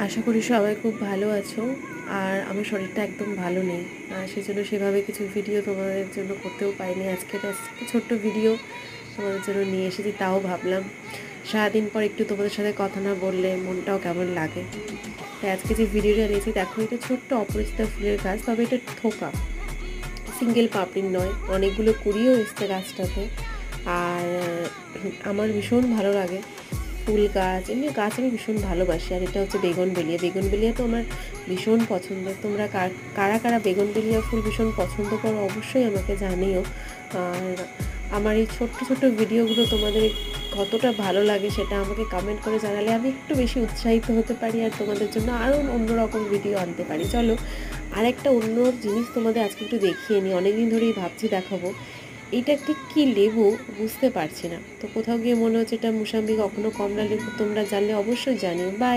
আশা করি সবাই খুব ভালো আছো। আর আমার শরীরটা একদম ভালো নেই, সেজন্য সেভাবে কিছু ভিডিও তোমাদের জন্য করতেও পারিনি। আজকে একটা ছোট্ট ভিডিও তোমাদের জন্য নিয়ে এসেছি, তাও ভাবলাম সারাদিন পর একটু তোমাদের সাথে কথা না বললে মনটাও কেমন লাগে। তাই আজকে যে ভিডিওটা নিয়েছি, দেখো এটা ছোট্ট অপরিচিতা ফুলের গাছ, তবে এটা থোকা, সিঙ্গেল পাপড়ির নয়, অনেকগুলো কুড়িও এসছে গাছটাতে। আর আমার ভীষণ ভালো লাগে ফুল গাছ, এমনি গাছ আমি ভীষণ ভালোবাসি। আর এটা হচ্ছে বেগুনবেলিয়া। বেগুনবেলিয়া তো আমার ভীষণ পছন্দের। তোমরা কারা কারা বেগুনবেলিয়া ফুল ভীষণ পছন্দ করো অবশ্যই আমাকে জানিও। আর আমার এই ছোট্ট ছোট্ট ভিডিওগুলো তোমাদের কতটা ভালো লাগে সেটা আমাকে কমেন্ট করে জানালে আমি একটু বেশি উৎসাহিত হতে পারি, আর তোমাদের জন্য আরও অন্যরকম ভিডিও আনতে পারি। চলো আর একটা অন্য জিনিস তোমাদের আজকে একটু দেখিয়ে নিই। অনেকদিন ধরেই ভাবছি দেখাবো। এইটা ঠিক কী লেবু বুঝতে পারছি না, তো কোথাও গিয়ে মনে হচ্ছে এটা মুসাম্বি, কখনো কমলা লেবু। তোমরা জানলে অবশ্যই জানিও। বাই।